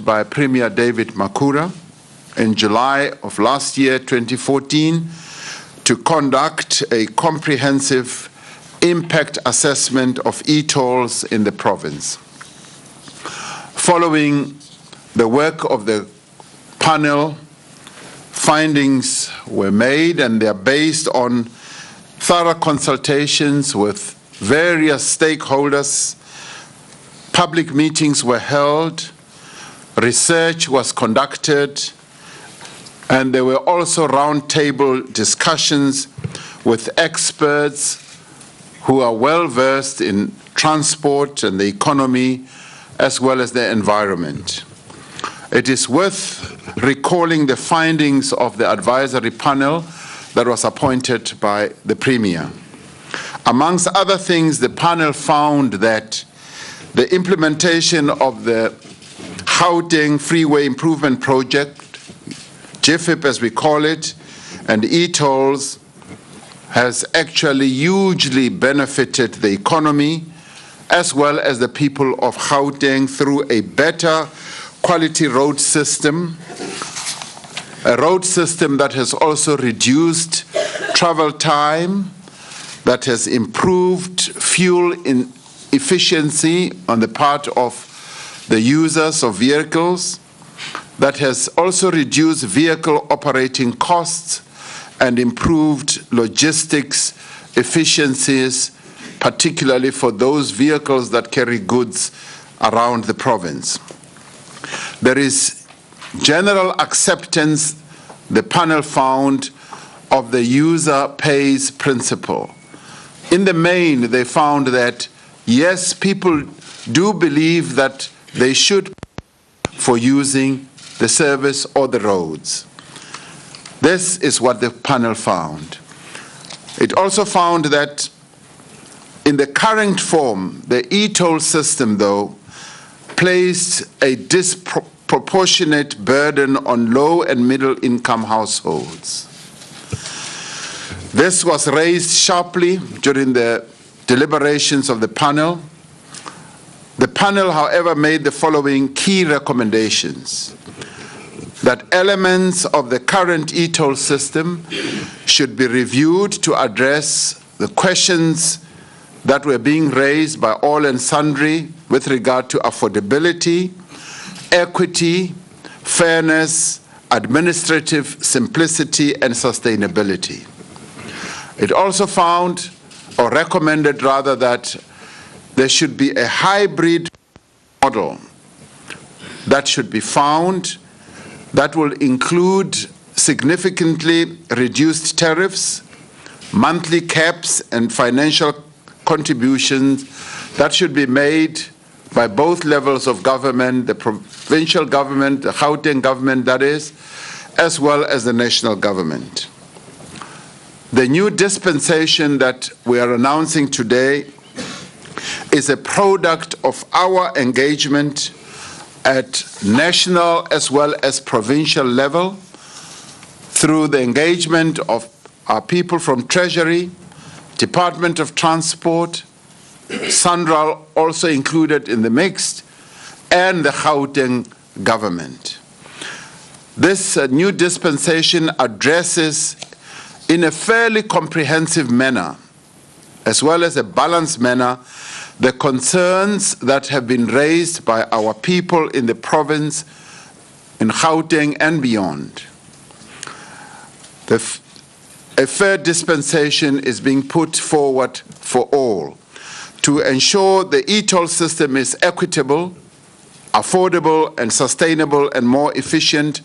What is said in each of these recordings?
by Premier David Makura in July of last year, 2014, to conduct a comprehensive impact assessment of e-tolls in the province. Following the work of the panel, findings were made, and they are based on thorough consultations with various stakeholders. Public meetings were held, research was conducted, and there were also roundtable discussions with experts who are well versed in transport and the economy, as well as the environment. It is worth recalling the findings of the advisory panel that was appointed by the Premier. Amongst other things, the panel found that the implementation of the Gauteng Freeway Improvement Project, GFIP as we call it, and e-tolls has actually hugely benefited the economy as well as the people of Gauteng through a better quality road system, a road system that has also reduced travel time, that has improved fuel efficiency on the part of the users of vehicles, that has also reduced vehicle operating costs and improved logistics efficiencies, particularly for those vehicles that carry goods around the province. There is general acceptance, the panel found, of the user pays principle. In the main, they found that, yes, people do believe that they should pay for using the service or the roads. This is what the panel found. It also found that in the current form, the e-toll system, though, placed a disproportionate burden on low and middle income households. This was raised sharply during the deliberations of the panel. The panel, however, made the following key recommendations: that elements of the current e-toll system should be reviewed to address the questions that were being raised by all and sundry with regard to affordability, equity, fairness, administrative simplicity, and sustainability. It also found, or recommended rather, that there should be a hybrid model that should be found that will include significantly reduced tariffs, monthly caps, and financial contributions that should be made by both levels of government, the provincial government, the Gauteng government that is, as well as the national government. The new dispensation that we are announcing today is a product of our engagement at national as well as provincial level through the engagement of our people from Treasury, Department of Transport, SANRAL also included in the mix, and the Gauteng government. This new dispensation addresses in a fairly comprehensive manner, as well as a balanced manner, the concerns that have been raised by our people in the province, in Gauteng and beyond. A fair dispensation is being put forward for all to ensure the e-toll system is equitable, affordable, and sustainable, and more efficient.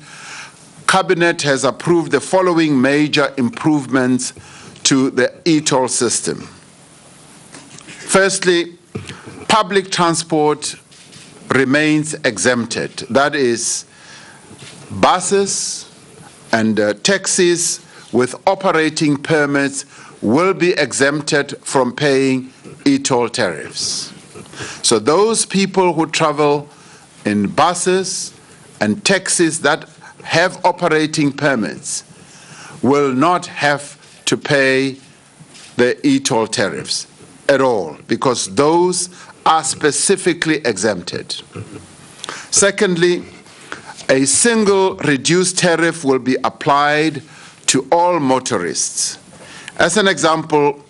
Cabinet has approved the following major improvements to the e-toll system. Firstly, public transport remains exempted. That is, buses and taxis with operating permits will be exempted from paying e-toll tariffs. So those people who travel in buses and taxis that have operating permits will not have to pay the e-toll tariffs at all, because those are specifically exempted. Secondly, A single reduced tariff will be applied to all motorists. As an example,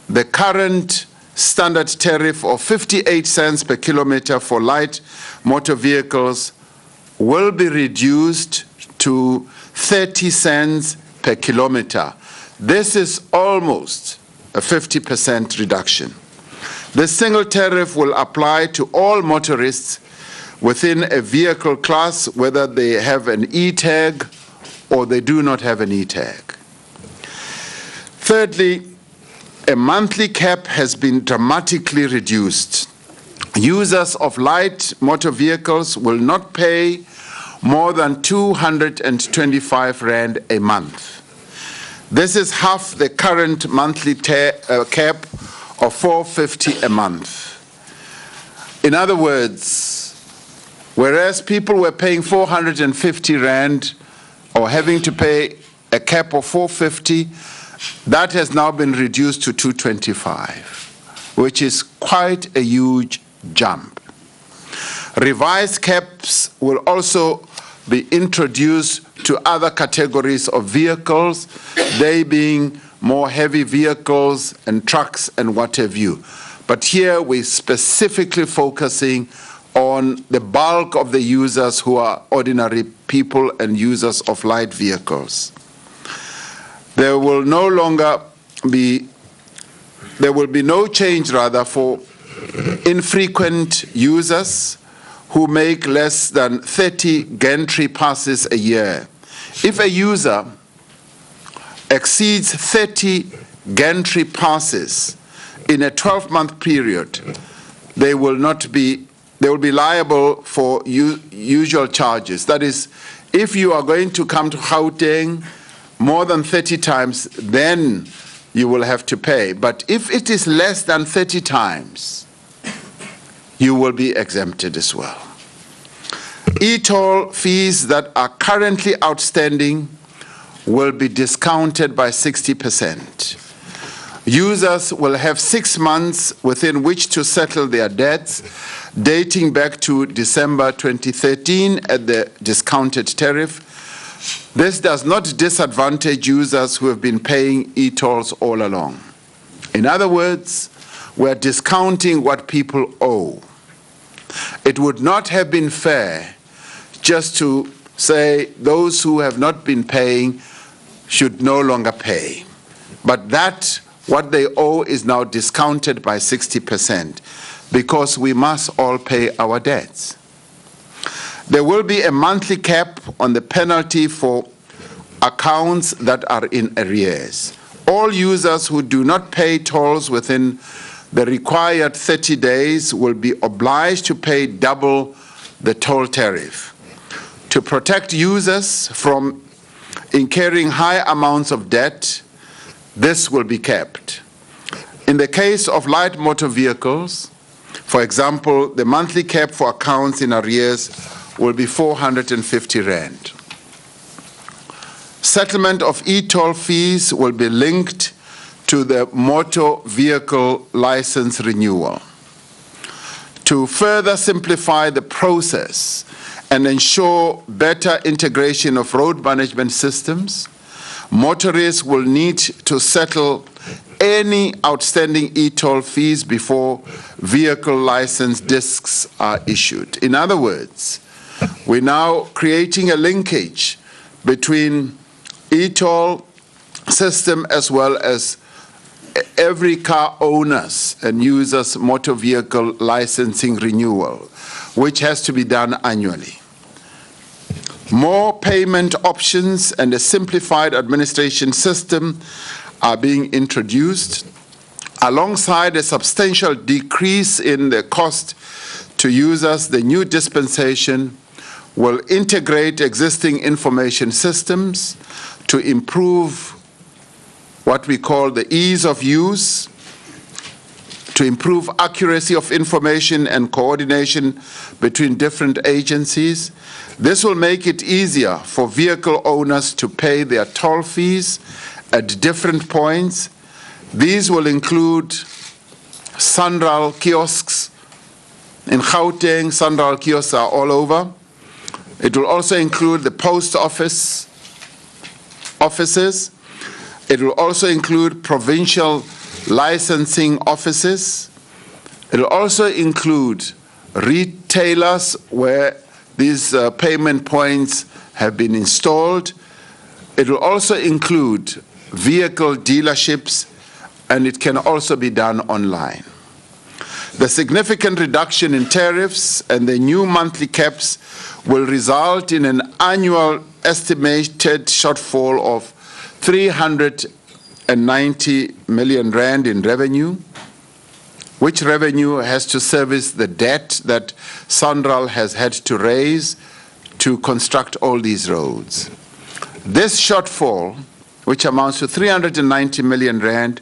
the current standard tariff of 58 cents per kilometer for light motor vehicles will be reduced to 30 cents per kilometer. This is almost a 50% reduction. The single tariff will apply to all motorists within a vehicle class, whether they have an E-tag or they do not have an E-tag. Thirdly, a monthly cap has been dramatically reduced. Users of light motor vehicles will not pay more than 225 Rand a month. This is half the current monthly cap of 450 a month. In other words, whereas people were paying 450 Rand or having to pay a cap of 450, that has now been reduced to 225, which is quite a huge jump. Revised caps will also be introduced to other categories of vehicles, they being more heavy vehicles and trucks and what have you. But here we're specifically focusing on the bulk of the users who are ordinary people and users of light vehicles. There will be no change for infrequent users who make less than 30 gantry passes a year. If a user exceeds 30 gantry passes in a 12-month period, they will be liable for usual charges. That is, if you are going to come to Gauteng more than 30 times, then you will have to pay. But if it is less than 30 times, you will be exempted as well. E-toll fees that are currently outstanding will be discounted by 60%. Users will have 6 months within which to settle their debts, dating back to December 2013 at the discounted tariff. This does not disadvantage users who have been paying e-tolls all along. In other words, we're discounting what people owe. It would not have been fair just to say those who have not been paying should no longer pay. But that, what they owe, is now discounted by 60% because we must all pay our debts. There will be a monthly cap on the penalty for accounts that are in arrears. All users who do not pay tolls within the required 30 days will be obliged to pay double the toll tariff. To protect users from incurring high amounts of debt, this will be kept. In the case of light motor vehicles, for example, the monthly cap for accounts in arrears will be 450 Rand. Settlement of e-toll fees will be linked to the motor vehicle license renewal. To further simplify the process and ensure better integration of road management systems, motorists will need to settle any outstanding e-toll fees before vehicle license discs are issued. In other words, we're now creating a linkage between e-toll system as well as every car owner's and user's motor vehicle licensing renewal, which has to be done annually. More payment options and a simplified administration system are being introduced, alongside a substantial decrease in the cost to users. The new dispensation will integrate existing information systems to improve what we call the ease of use, to improve accuracy of information and coordination between different agencies. This will make it easier for vehicle owners to pay their toll fees at different points. These will include Sandral kiosks. In Gauteng, Sandral kiosks are all over. It will also include the post offices. It will also include provincial licensing offices. It will also include retailers where these payment points have been installed. It will also include vehicle dealerships, and it can also be done online. The significant reduction in tariffs and the new monthly caps will result in an annual estimated shortfall of 390 million rand in revenue, which revenue has to service the debt that SANRAL has had to raise to construct all these roads. This shortfall, which amounts to 390 million rand,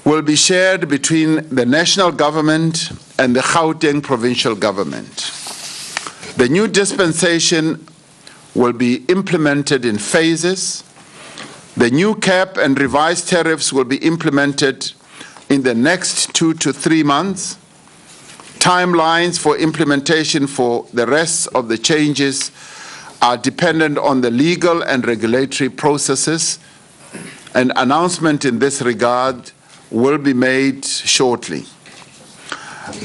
will be shared between the national government and the Gauteng provincial government. The new dispensation will be implemented in phases. The new cap and revised tariffs will be implemented in the next 2 to 3 months. Timelines for implementation for the rest of the changes are dependent on the legal and regulatory processes. An announcement in this regard will be made shortly.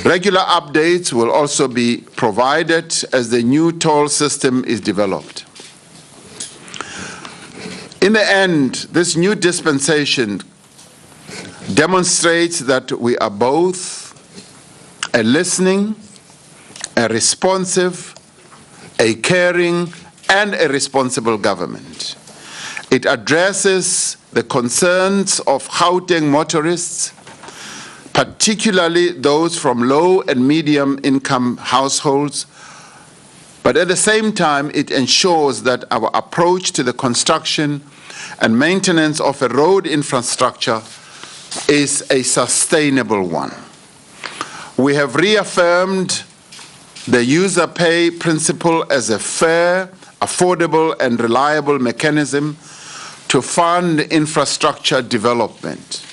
Regular updates will also be provided as the new toll system is developed. In the end, this new dispensation demonstrates that we are both a listening, a responsive, a caring, and a responsible government. It addresses the concerns of Gauteng motorists, particularly those from low and medium income households, but at the same time it ensures that our approach to the construction and maintenance of a road infrastructure is a sustainable one. We have reaffirmed the user pay principle as a fair, affordable, and reliable mechanism to fund infrastructure development.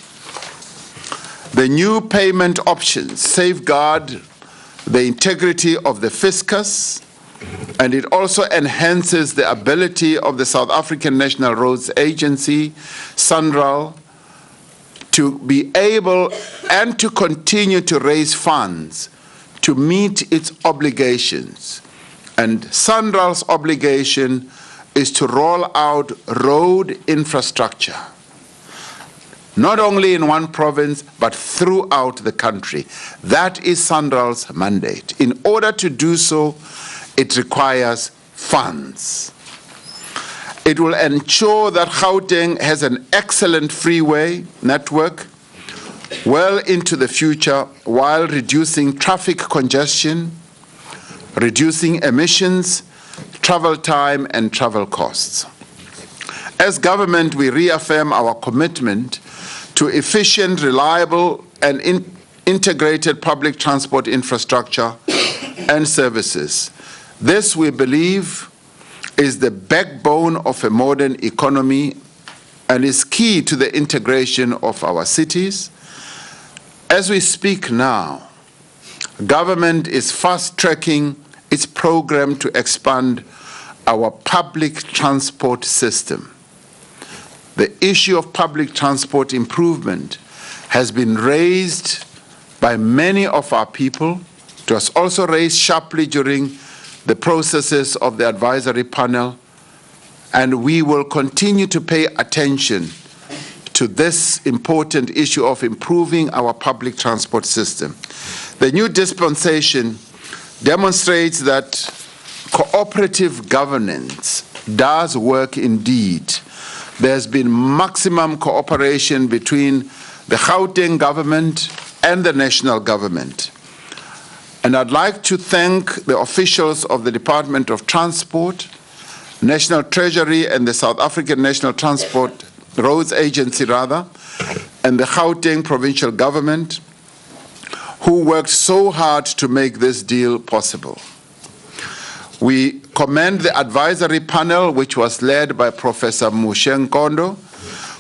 The new payment options safeguard the integrity of the fiscus, and it also enhances the ability of the South African National Roads Agency, SANRAL, to be able and to continue to raise funds to meet its obligations. And SANRAL's obligation is to roll out road infrastructure, not only in one province, but throughout the country. That is SANRAL's mandate. In order to do so, it requires funds. It will ensure that Gauteng has an excellent freeway network well into the future while reducing traffic congestion, reducing emissions, travel time, and travel costs. As government, we reaffirm our commitment to efficient, reliable, and integrated public transport infrastructure and services. This, we believe, is the backbone of a modern economy and is key to the integration of our cities. As we speak now, government is fast-tracking its program to expand our public transport system. The issue of public transport improvement has been raised by many of our people. It was also raised sharply during the processes of the advisory panel, and we will continue to pay attention to this important issue of improving our public transport system. The new dispensation demonstrates that cooperative governance does work indeed. There's been maximum cooperation between the Gauteng government and the national government. And I'd like to thank the officials of the Department of Transport, National Treasury, and the South African National Transport Roads Agency, and the Gauteng provincial government, who worked so hard to make this deal possible. We commend the advisory panel, which was led by Professor Mushe Nkondo,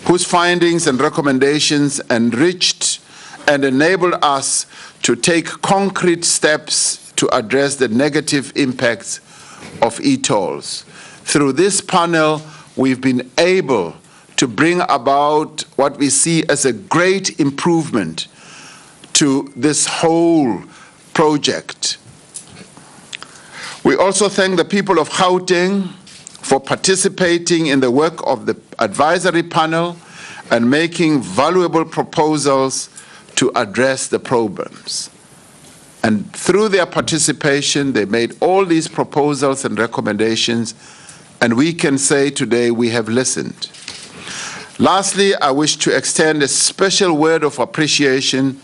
whose findings and recommendations enriched and enabled us to take concrete steps to address the negative impacts of e-tolls. Through this panel, we've been able to bring about what we see as a great improvement to this whole project. We also thank the people of Gauteng for participating in the work of the advisory panel and making valuable proposals to address the problems. And through their participation, they made all these proposals and recommendations, and we can say today we have listened. Lastly, I wish to extend a special word of appreciation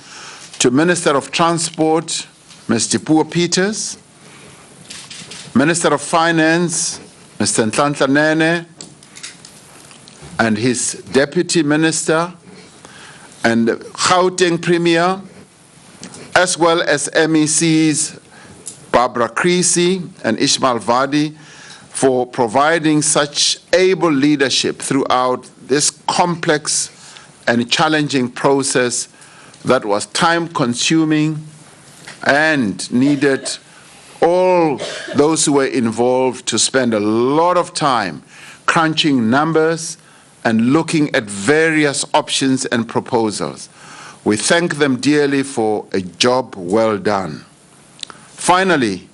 to Minister of Transport, Ms. Tipuo Peters, Minister of Finance, Mr. Nhlanhla Nene, and his Deputy Minister, and Gauteng Premier, as well as MECs Barbara Creasy and Ishmael Vadi, for providing such able leadership throughout this complex and challenging process that was time-consuming and needed all those who were involved to spend a lot of time crunching numbers and looking at various options and proposals. We thank them dearly for a job well done. Finally,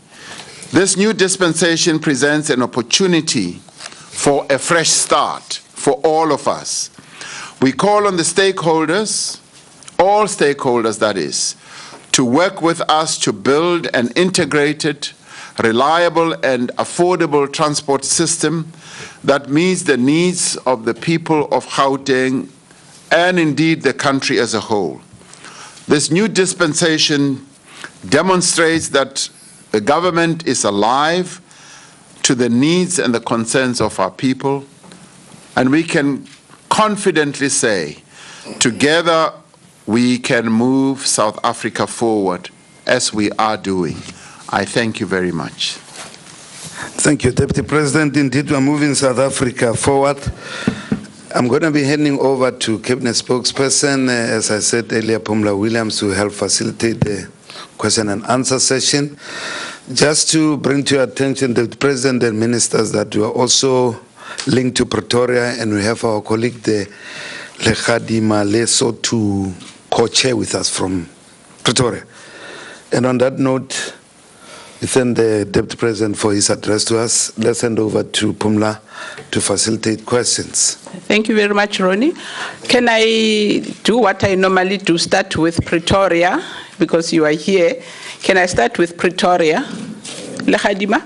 this new dispensation presents an opportunity for a fresh start for all of us. We call on the stakeholders, all stakeholders that is, to work with us to build an integrated, reliable and affordable transport system that meets the needs of the people of Gauteng and indeed the country as a whole. This new dispensation demonstrates that the government is alive to the needs and the concerns of our people, and we can confidently say, together we can move South Africa forward as we are doing. I thank you very much. Thank you, Deputy President. Indeed, we're moving South Africa forward. I'm going to be handing over to Cabinet Spokesperson, as I said earlier, Phumla Williams, to help facilitate the question and answer session. Just to bring to your attention, the President and Ministers, that we are also linked to Pretoria, and we have our colleague, the Lekgadima Leso, to co-chair with us from Pretoria. And on that note, we thank the Deputy President for his address to us. Let's hand over to Phumla to facilitate questions. Thank you very much, Ronnie. Can I do what I normally do, start with Pretoria, because you are here. Can I start with Pretoria? Lekgadima?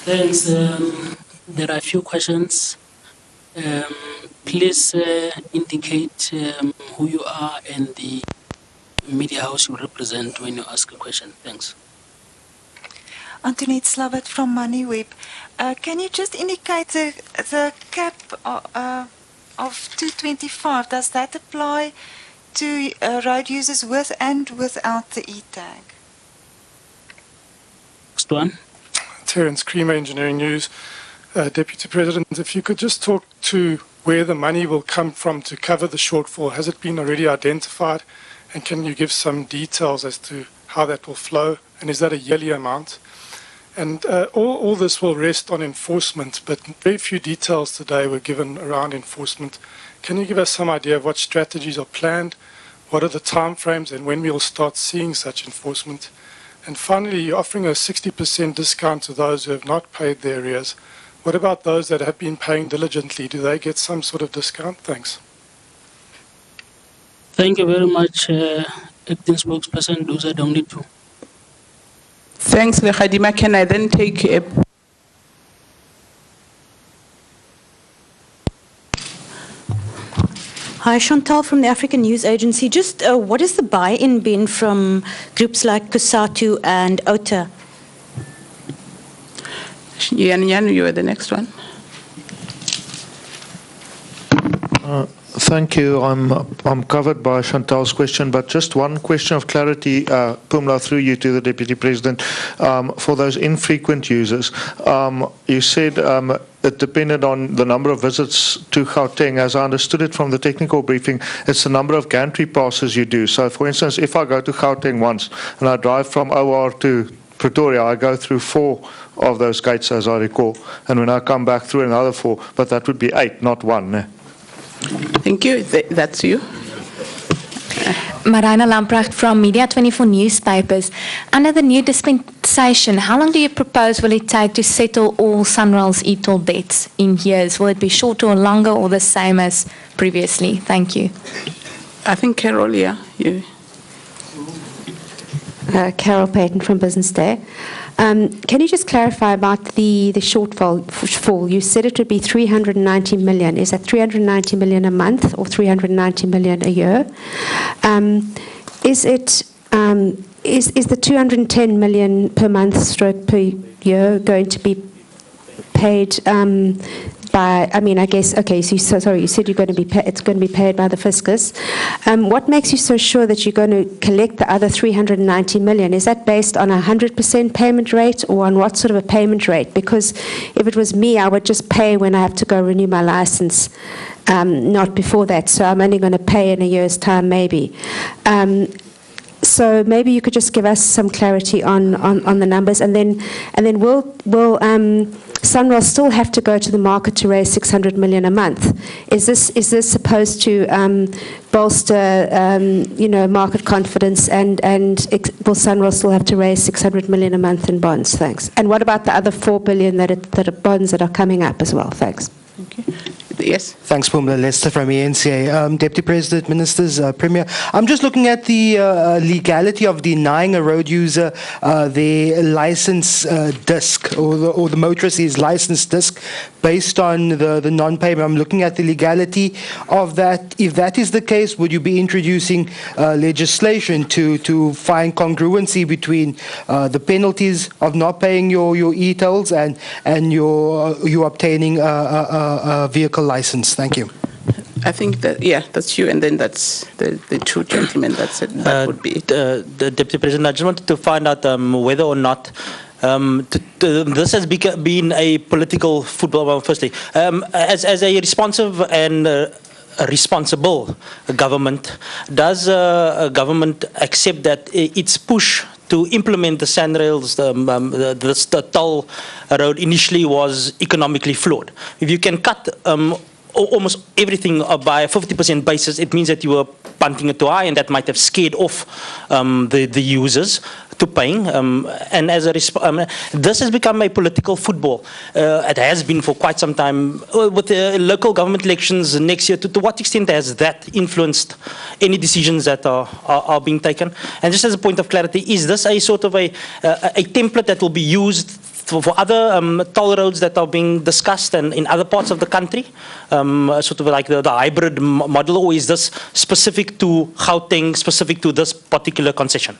Thanks. There are a few questions. Please indicate who you are and the media house you represent when you ask a question. Thanks. Antoinette Slavat from MoneyWeb. Can you just indicate the cap of 225? Does that apply to road users with and without the e-tag? Next one. Terence Creamer, Engineering News. Deputy President, if you could just talk to where the money will come from to cover the shortfall. Has it been already identified? And can you give some details as to how that will flow? And is that a yearly amount? And all this will rest on enforcement, but very few details today were given around enforcement. Can you give us some idea of what strategies are planned? What are the timeframes and when we will start seeing such enforcement? And finally, you're offering a 60% discount to those who have not paid their arrears. What about those that have been paying diligently? Do they get some sort of discount? Thanks. Thank you very much, Acting Spokesperson. Those are the only two. Thanks, Lekgadima. Can I then take a... Hi, Chantal from the African News Agency. Just what has the buy-in been from groups like COSATU and OTA? Yan, you are the next one. Thank you. I'm covered by Chantal's question, but just one question of clarity, Phumla, through you to the Deputy President. For those infrequent users, you said it depended on the number of visits to Gauteng. As I understood it from the technical briefing, it's the number of gantry passes you do. So, for instance, if I go to Gauteng once and I drive from OR to Pretoria, I go through 4 of those gates, as I recall, and when I come back through another 4, but that would be 8, not 1. Thank you. That's you. Marina Lamprecht from Media 24 newspapers. Under the new dispensation, how long do you propose will it take to settle all SANRAL's e-toll debts in years? Will it be shorter or longer or the same as previously? Thank you. I think Carol, yeah. You. Carol Payton from Business Day. Can you just clarify about the shortfall? You said it would be 390 million. Is that 390 million a month or 390 million a year? Is the 210 million per month stroke per year going to be paid by, I mean, I guess, okay, so you said you're going to be it's going to be paid by the fiscus. What makes you so sure that you're going to collect the other 390 million? Is that based on a 100% payment rate or on what sort of a payment rate? Because if it was me, I would just pay when I have to go renew my license, not before that. So I'm only going to pay in a year's time, maybe. So maybe you could just give us some clarity on the numbers, and then will SANRAL still have to go to the market to raise 600 million a month? Is this supposed to bolster market confidence, and will SANRAL still have to raise 600 million a month in bonds? Thanks. And what about the other 4 billion that are bonds that are coming up as well? Thanks. Okay. Yes. Thanks, Pumla. Lester from eNCA. Deputy President, Ministers, Premier. I'm just looking at the legality of denying a road user their license disc, or the motorist's license disc, based on the non-payment. I'm looking at the legality of that. If that is the case, would you be introducing legislation to find congruency between the penalties of not paying your e-tolls and you obtaining a vehicle license? Thank you. I think that, yeah, that's you, and then that's the two gentlemen. That's it. That would be it. The Deputy President, I just wanted to find out whether or not this has been a political football. Well, firstly, as a responsive and a responsible government, does government accept that its push to implement the SANRAL's, the toll road initially was economically flawed? If you can cut almost everything by a 50% basis, it means that you were punting it too high, and that might have scared off the users to paying. And as a this has become a political football. It has been for quite some time. With the local government elections next year, to what extent has that influenced any decisions that are being taken? And just as a point of clarity, is this a sort of a template that will be used for other toll roads that are being discussed and in other parts of the country, sort of like the hybrid model, or is this specific to Gauteng, specific to this particular concession?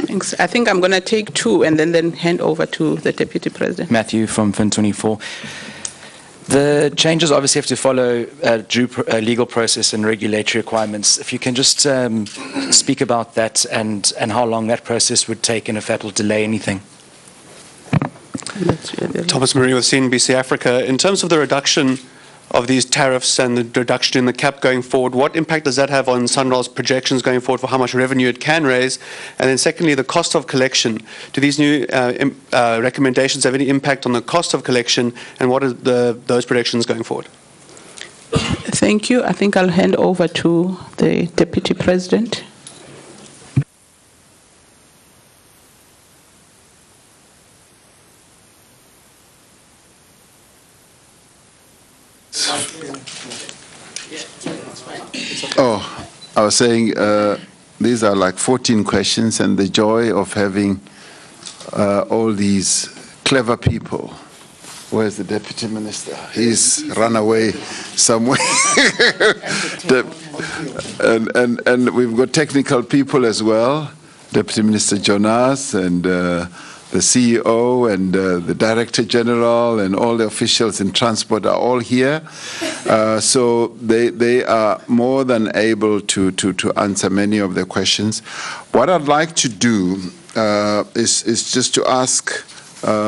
Thanks. I think I'm going to take two and then hand over to the Deputy President. Matthew from Fin24. The changes obviously have to follow due legal process and regulatory requirements. If you can just speak about that and how long that process would take, and if that will delay anything. Thomas Marie with CNBC Africa. In terms of the reduction of these tariffs and the reduction in the cap going forward, what impact does that have on SANRAL's projections going forward for how much revenue it can raise? And then secondly, the cost of collection. Do these new recommendations have any impact on the cost of collection, and what are those projections going forward? Thank you. I think I'll hand over to the Deputy President. Oh, I was saying these are like 14 questions, and the joy of having all these clever people. Where's the Deputy Minister? He's run away somewhere. and we've got technical people as well, Deputy Minister Jonas and the CEO and the Director General and all the officials in transport are all here. So they are more than able to answer many of the questions. What I'd like to do is just to ask,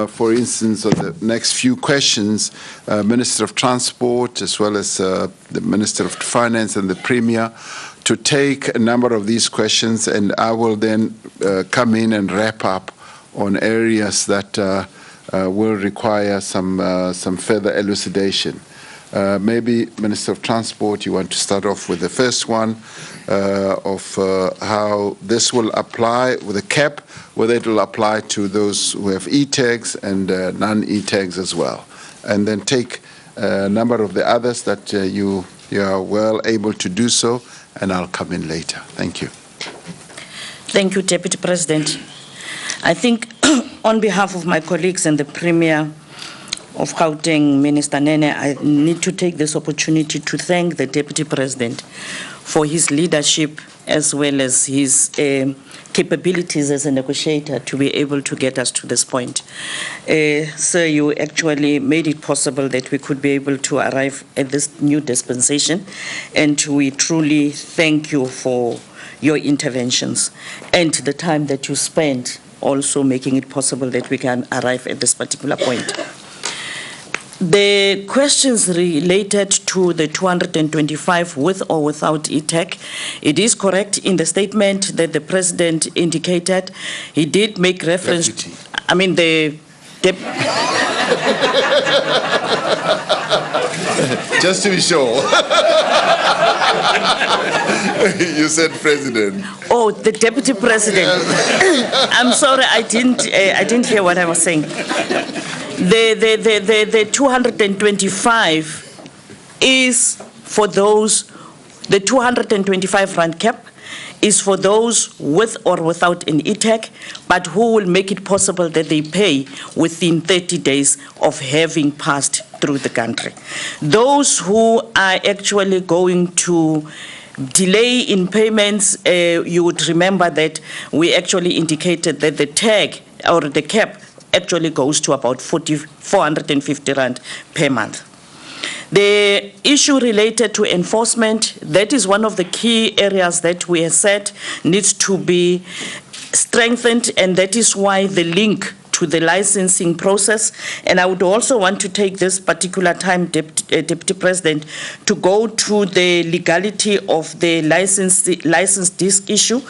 for instance, of the next few questions, Minister of Transport as well as the Minister of Finance and the Premier to take a number of these questions, and I will then come in and wrap up on areas that will require some further elucidation. Maybe, Minister of Transport, you want to start off with the first one of how this will apply with a cap, whether it will apply to those who have e-tags and non-e-tags as well. And then take a number of the others that you are well able to do so, and I'll come in later. Thank you. Thank you, Deputy President. I think on behalf of my colleagues and the Premier of Gauteng, Minister Nene, I need to take this opportunity to thank the Deputy President for his leadership as well as his capabilities as a negotiator to be able to get us to this point. Sir, you actually made it possible that we could be able to arrive at this new dispensation, and we truly thank you for your interventions and the time that you spent also making it possible that we can arrive at this particular point. The questions related to the 225 with or without e-tag, it is correct in the statement that the President indicated. He did make reference, I mean the Just to be sure. You said President. Oh, the Deputy President. I'm sorry, I didn't hear what I was saying. The 225 is for those, the 225 rand cap is for those with or without an e-tag, but who will make it possible that they pay within 30 days of having passed through the country. Those who are actually going to delay in payments, you would remember that we actually indicated that the tag or the cap actually goes to about 450 rand per month. The issue related to enforcement, that is one of the key areas that we have said needs to be strengthened, and that is why the link to the licensing process. And I would also want to take this particular time, Deputy President, to go to the legality of the license disc issue.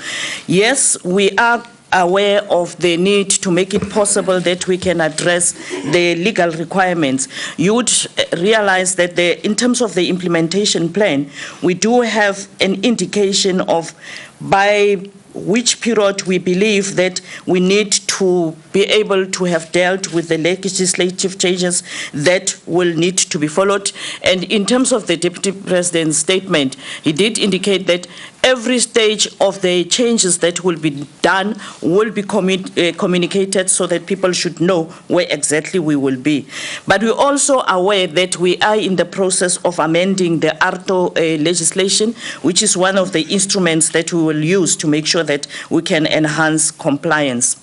Yes, we are aware of the need to make it possible that we can address the legal requirements. You would realize that in terms of the implementation plan, we do have an indication of by which period we believe that we need to be able to have dealt with the legislative changes that will need to be followed. And in terms of the Deputy President's statement, he did indicate that every stage of the changes that will be done will be communicated so that people should know where exactly we will be. But we're also aware that we are in the process of amending the ARTO legislation, which is one of the instruments that we will use to make sure that we can enhance compliance.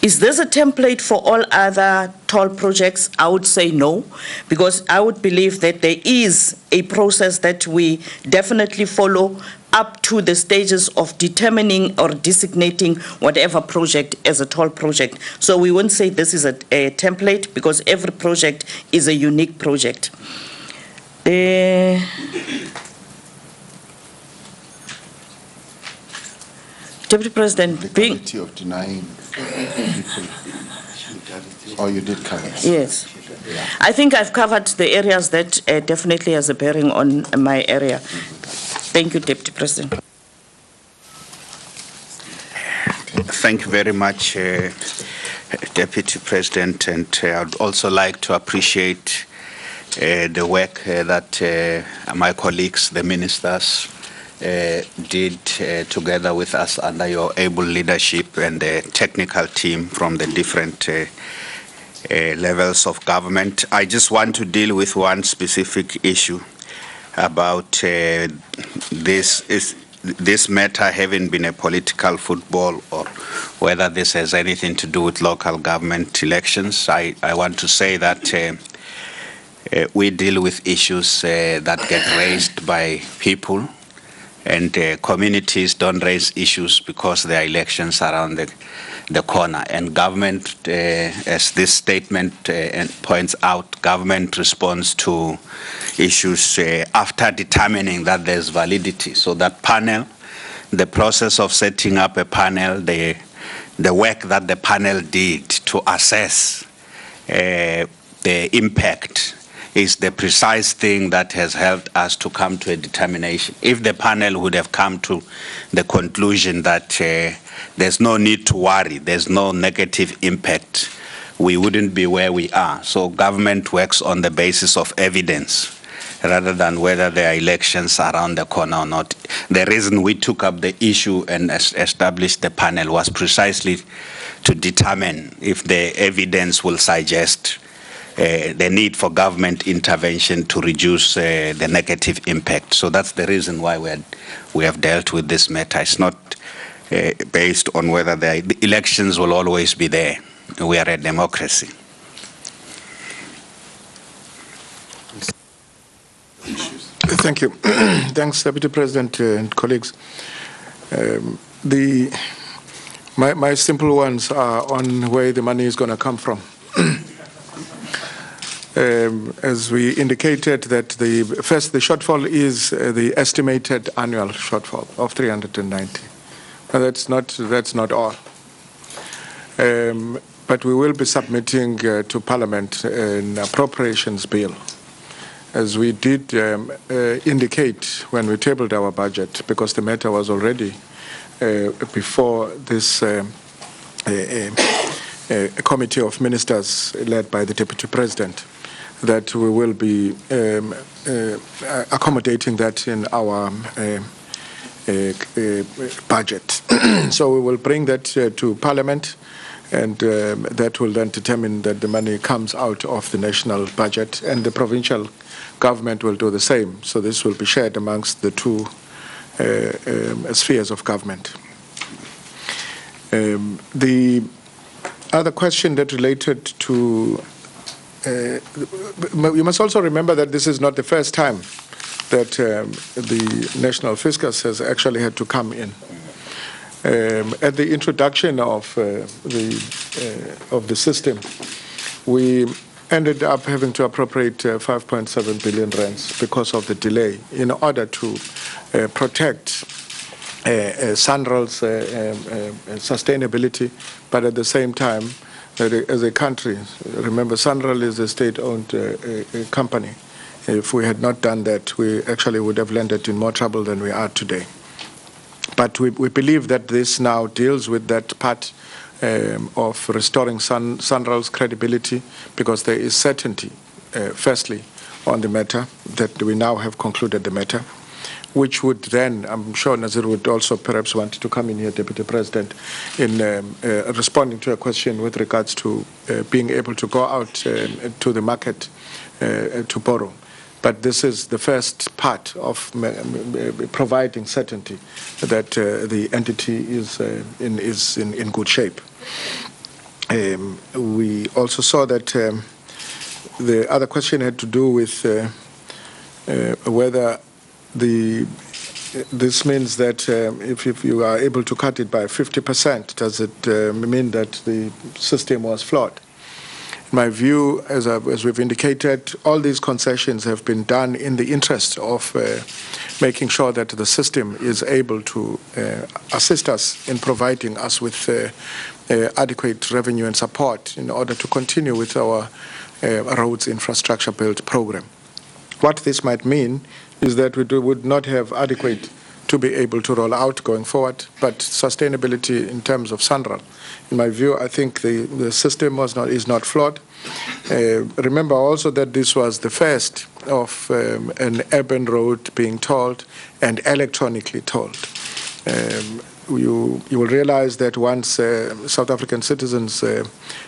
Is this a template for all other toll projects? I would say no, because I would believe that there is a process that we definitely follow up to the stages of determining or designating whatever project as a toll project. So we won't say this is a template, because every project is a unique project. Deputy President, legality of denying people. Oh, you did cover it. Yes. I think I've covered the areas that definitely has a bearing on my area. Thank you, Deputy President. Thank you very much, Deputy President, and I would also like to appreciate the work that my colleagues, the ministers, did together with us under your able leadership and the technical team from the different levels of government. I just want to deal with one specific issue about this matter having been a political football, or whether this has anything to do with local government elections. I want to say that we deal with issues that get raised by people, and communities don't raise issues because there are elections around the corner. And government, as this statement points out, government responds to issues after determining that there's validity. So that panel the process of setting up a panel, the work that the panel did to assess the impact is the precise thing that has helped us to come to a determination. If the panel would have come to the conclusion that there's no need to worry, there's no negative impact, we wouldn't be where we are. So government works on the basis of evidence rather than whether there are elections around the corner or not. The reason we took up the issue and established the panel was precisely to determine if the evidence will suggest the need for government intervention to reduce the negative impact. So that's the reason why we have dealt with this matter. It's not based on whether the elections will always be there. We are a democracy. Thank you. Thanks, Deputy President and colleagues. My simple ones are on where the money is going to come from. As we indicated, that the shortfall is the estimated annual shortfall of 390. But that's not all. But we will be submitting to Parliament an appropriations bill, as we did indicate when we tabled our budget, because the matter was already before this committee of ministers led by the Deputy President, that we will be accommodating that in our budget. So we will bring that to Parliament, and that will then determine that the money comes out of the national budget, and the provincial government will do the same. So this will be shared amongst the two spheres of government. The other question that related to, you must also remember that this is not the first time that the national fiscus has actually had to come in. At the introduction of the system, we ended up having to appropriate 5.7 billion rands because of the delay, in order to protect SANRAL's sustainability, but at the same time, as a country, remember SANRAL is a state-owned company. If we had not done that, we actually would have landed in more trouble than we are today. But we believe that this now deals with that part of restoring SANRAL's credibility, because there is certainty, firstly, on the matter, that we now have concluded the matter, which would then, I'm sure Nazir would also perhaps want to come in here, Deputy President, in responding to a question with regards to being able to go out to the market to borrow. But this is the first part of providing certainty that the entity is in good shape. We also saw that the other question had to do with whether this means that if you are able to cut it by 50%, does it mean that the system was flawed? In my view, as we've indicated, all these concessions have been done in the interest of making sure that the system is able to assist us in providing us with adequate revenue and support in order to continue with our roads infrastructure build program. What this might mean is that we would not have adequate to be able to roll out going forward, but sustainability in terms of SANRAL. In my view, I think the system is not flawed. Remember also that this was the first of an urban road being tolled and electronically tolled. You will realize that once South African citizens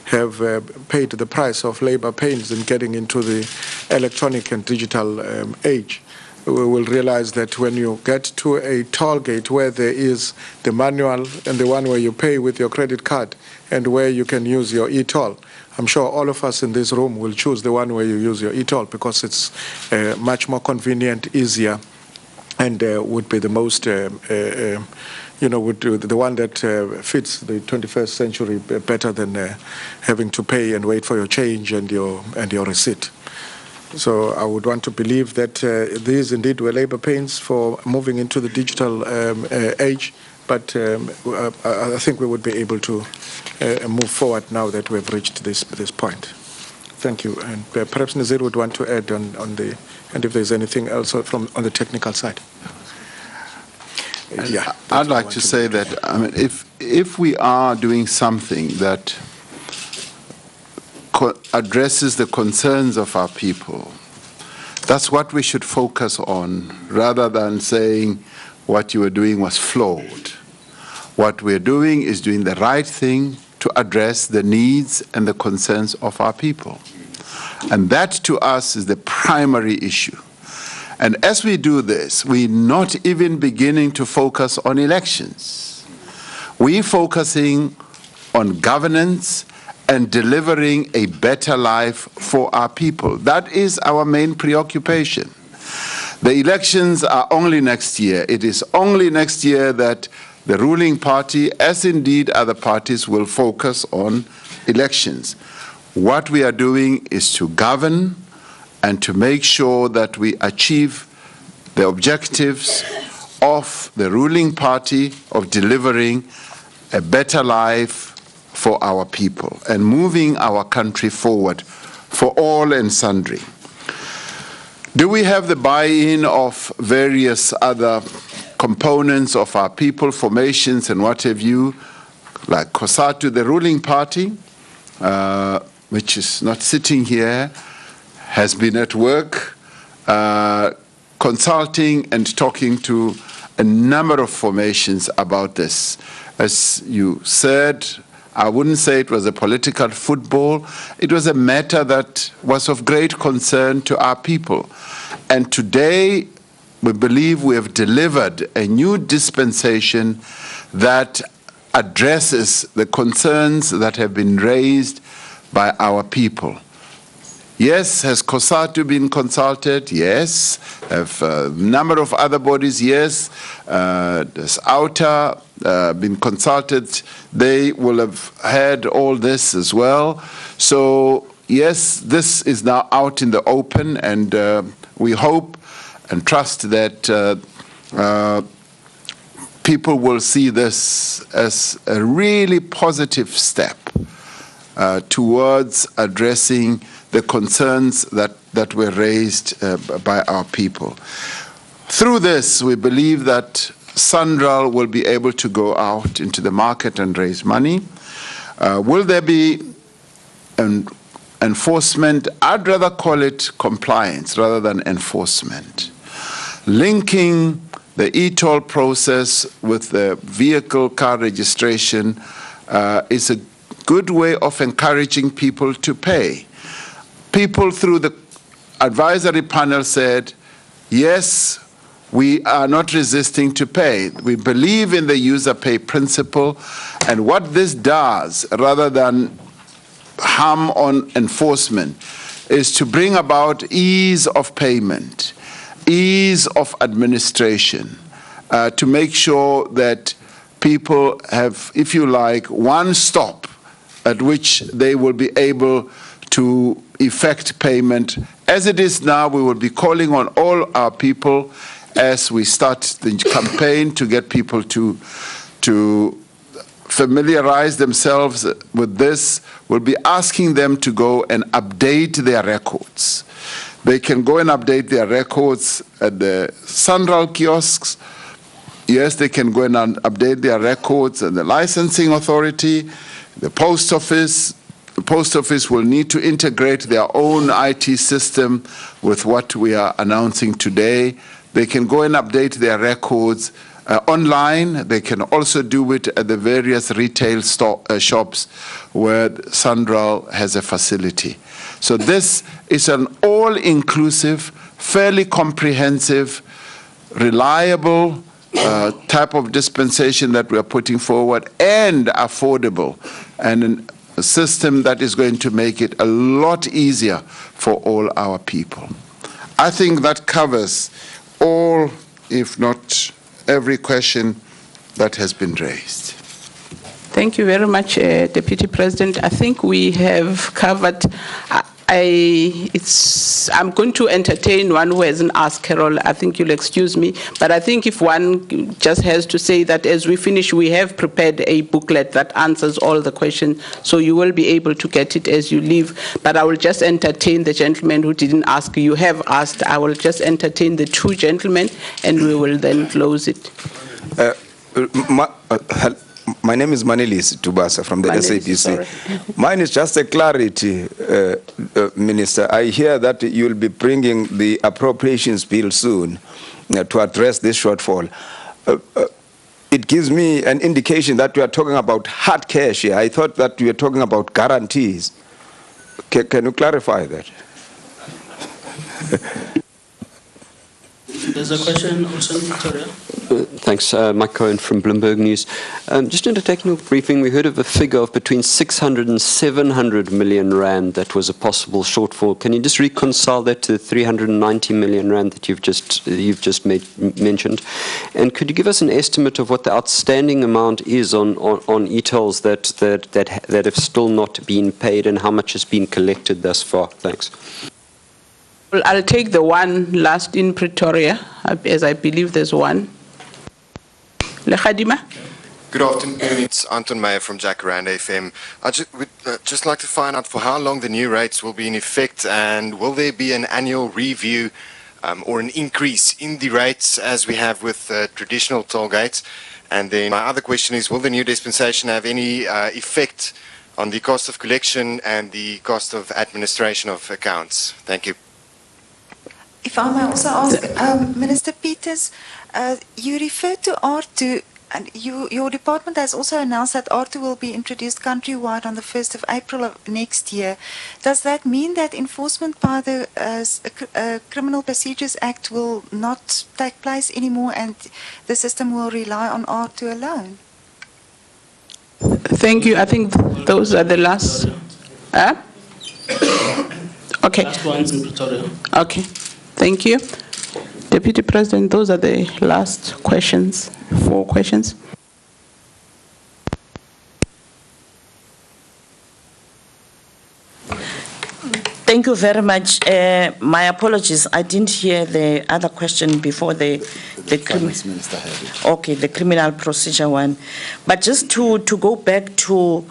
have paid the price of labor pains in getting into the electronic and digital age, we will realize that when you get to a toll gate where there is the manual and the one where you pay with your credit card and where you can use your e-toll, I'm sure all of us in this room will choose the one where you use your e-toll, because it's much more convenient, easier, and would be the most, would do the one that fits the 21st century better than having to pay and wait for your change and your receipt. So I would want to believe that these indeed were labor pains for moving into the digital age, but I think we would be able to move forward now that we've reached this point. Thank you. And perhaps Nazir would want to add on the, and if there's anything else on the technical side. Yeah, I'd like to say that, I mean, if we are doing something that addresses the concerns of our people, that's what we should focus on, rather than saying what you were doing was flawed. What we're doing is doing the right thing to address the needs and the concerns of our people. And that, to us, is the primary issue. And as we do this, we're not even beginning to focus on elections. We're focusing on governance and delivering a better life for our people. That is our main preoccupation. The elections are only next year. It is only next year that the ruling party, as indeed other parties, will focus on elections. What we are doing is to govern and to make sure that we achieve the objectives of the ruling party of delivering a better life for our people and moving our country forward for all and sundry. Do we have the buy-in of various other components of our people, formations and what have you, like COSATU, the ruling party, which is not sitting here, has been at work consulting and talking to a number of formations about this. As you said, I wouldn't say it was a political football. It was a matter that was of great concern to our people. And today, we believe we have delivered a new dispensation that addresses the concerns that have been raised by our people. Yes, has COSATU been consulted? Yes. Have a number of other bodies? Yes. Has OUTA been consulted? They will have had all this as well. So yes, this is now out in the open, and we hope and trust that people will see this as a really positive step towards addressing the concerns that were raised by our people. Through this, we believe that SANRAL will be able to go out into the market and raise money. Will there be an enforcement? I'd rather call it compliance rather than enforcement. Linking the e-toll process with the vehicle car registration is a good way of encouraging people to pay. People through the advisory panel said, yes, we are not resisting to pay. We believe in the user pay principle, and what this does, rather than harm on enforcement, is to bring about ease of payment, ease of administration, to make sure that people have, if you like, one stop at which they will be able to effect payment. As it is now, we will be calling on all our people as we start the campaign to get people to familiarize themselves with this. We'll be asking them to go and update their records. They can go and update their records at the SANRAL kiosks. Yes, they can go and update their records at the licensing authority, the post office. The post office will need to integrate their own IT system with what we are announcing today. They can go and update their records online. They can also do it at the various retail shops where SANRAL has a facility. So this is an all-inclusive, fairly comprehensive, reliable type of dispensation that we are putting forward, and affordable, and a system that is going to make it a lot easier for all our people. I think that covers all, if not every question that has been raised. Thank you very much, Deputy President. I think we have covered. I'm going to entertain one who hasn't asked, Carol. I think you'll excuse me. But I think if one just has to say that as we finish, we have prepared a booklet that answers all the questions. So you will be able to get it as you leave. But I will just entertain the gentleman who didn't ask. You have asked. I will just entertain the two gentlemen, and we will then close it. My name is Manilis Tubasa from the SABC. Mine is just a clarity, Minister. I hear that you'll be bringing the appropriations bill soon to address this shortfall. It gives me an indication that we are talking about hard cash here. I thought that we were talking about guarantees. Can you clarify that? There's a question also, Victoria. Thanks. Mike Cohen from Bloomberg News. Just in a technical briefing, we heard of a figure of between 600 and 700 million rand that was a possible shortfall. Can you just reconcile that to the 390 million rand that you've just mentioned? And could you give us an estimate of what the outstanding amount is on e-tolls that have still not been paid, and how much has been collected thus far? Thanks. Well, I'll take the one last in Pretoria, as I believe there's one. Lechadima? Good afternoon. It's Anton Meyer from Jacaranda FM. I would just like to find out for how long the new rates will be in effect, and will there be an annual review or an increase in the rates as we have with traditional toll gates? And then my other question is, will the new dispensation have any effect on the cost of collection and the cost of administration of accounts? Thank you. If I may also ask, Minister Peters, you referred to R2, and your department has also announced that R2 will be introduced countrywide on the 1st of April of next year. Does that mean that enforcement by the Criminal Procedures Act will not take place anymore, and the system will rely on R2 alone? Thank you. I think those are the last. Okay. Last ones in Pretoria. Okay. Thank you. Deputy President, those are the last questions, 4 questions. Thank you very much. My apologies, I didn't hear the other question before the criminal procedure one. But just to go back to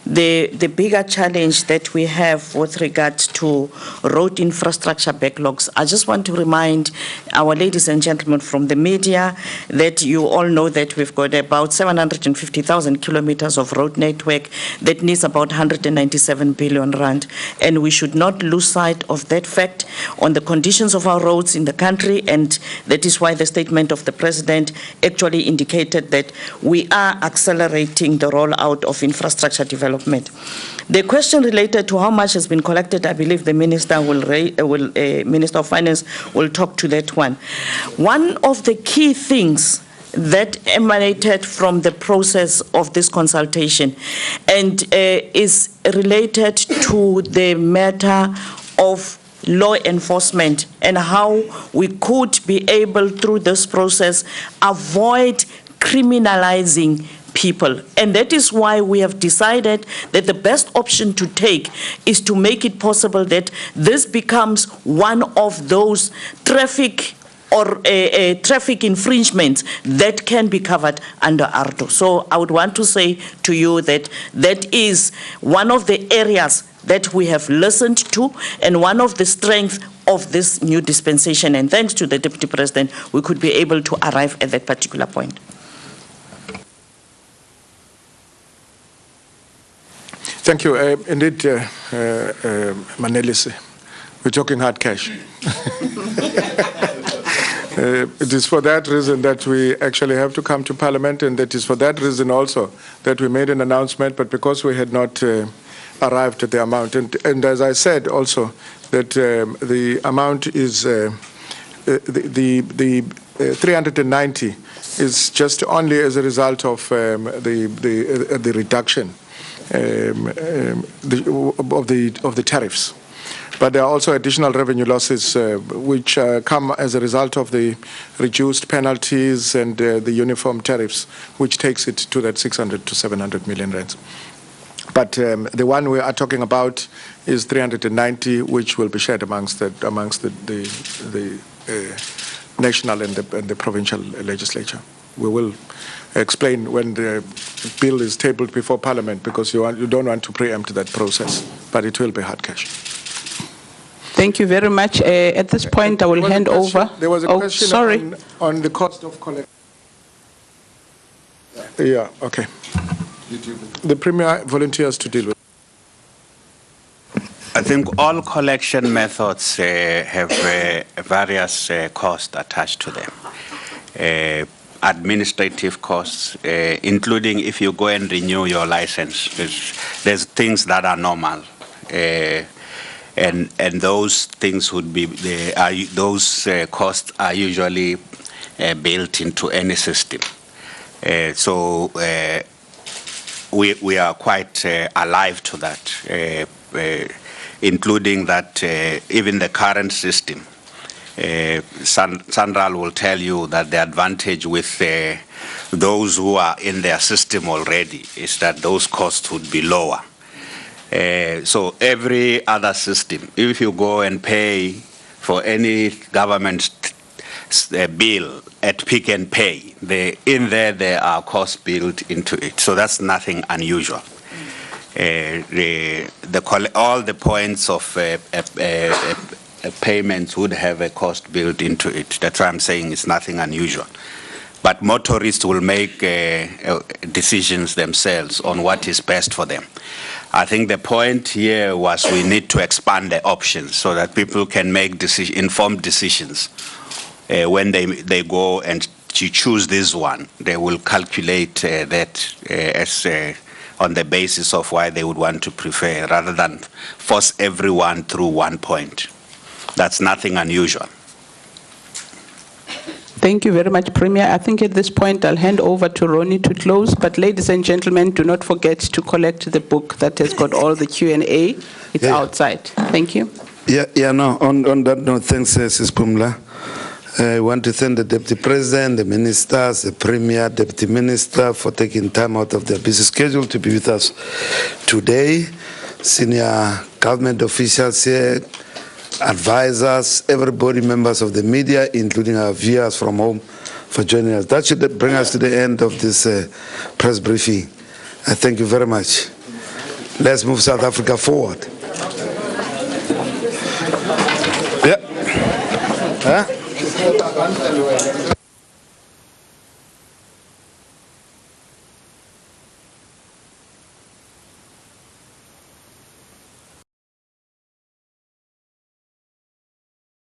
the bigger challenge that we have with regard to road infrastructure backlogs, I just want to remind our ladies and gentlemen from the media that you all know that we've got about 750,000 kilometers of road network that needs about 197 billion rand. And we should not lose sight of that fact on the conditions of our roads in the country, and that is why the statement of the President actually indicated that we are accelerating the rollout of infrastructure development. The question related to how much has been collected, I believe the Minister Minister of Finance will talk to that one. One of the key things that emanated from the process of this consultation and is related to the matter of law enforcement and how we could be able, through this process, avoid criminalizing people. And that is why we have decided that the best option to take is to make it possible that this becomes one of those traffic or traffic infringements that can be covered under ARTO. So I would want to say to you that that is one of the areas that we have listened to and one of the strengths of this new dispensation. And thanks to the Deputy President, we could be able to arrive at that particular point. Thank you. Indeed, Manelis, we're talking hard cash. It is for that reason that we actually have to come to Parliament, and that is for that reason also that we made an announcement, but because we had not arrived at the amount. And as I said also, that the amount is the 390 is just only as a result of the reduction of the tariffs. But there are also additional revenue losses which come as a result of the reduced penalties and the uniform tariffs, which takes it to that 600 to 700 million rands. But the one we are talking about is 390, which will be shared amongst the national and the provincial legislature. We will explain when the bill is tabled before Parliament, because you don't want to preempt that process, but it will be hard cash. Thank you very much. At this point, I will hand over. There was a question sorry. on the cost of collection. Yeah, okay. The Premier volunteers to deal with. I think all collection methods have various costs attached to them. Administrative costs, including if you go and renew your license. There's things that are normal. And those things would be, those costs are usually built into any system. So we are quite alive to that, including that even the current system. Sandral will tell you that the advantage with those who are in their system already is that those costs would be lower. So every other system, if you go and pay for any government bill at Pick and Pay, in there are costs built into it. So that's nothing unusual. All the points of payments would have a cost built into it. That's why I'm saying it's nothing unusual. But motorists will make decisions themselves on what is best for them. I think the point here was we need to expand the options so that people can make informed decisions. When they go and choose this one, they will calculate that as on the basis of why they would want to prefer, rather than force everyone through one point. That's nothing unusual. Thank you very much, Premier. I think at this point I'll hand over to Ronnie to close. But ladies and gentlemen, do not forget to collect the book that has got all the Q&A. It's outside. Thank you. No. On that note, thanks, Sis Pumla. I want to thank the Deputy President, the Ministers, the Premier, Deputy Minister for taking time out of their busy schedule to be with us today. Senior government officials here, advisors, everybody, members of the media, including our viewers from home, for joining us. That should bring us to the end of this press briefing. I thank you very much. Let's move South Africa forward. Yeah. Huh?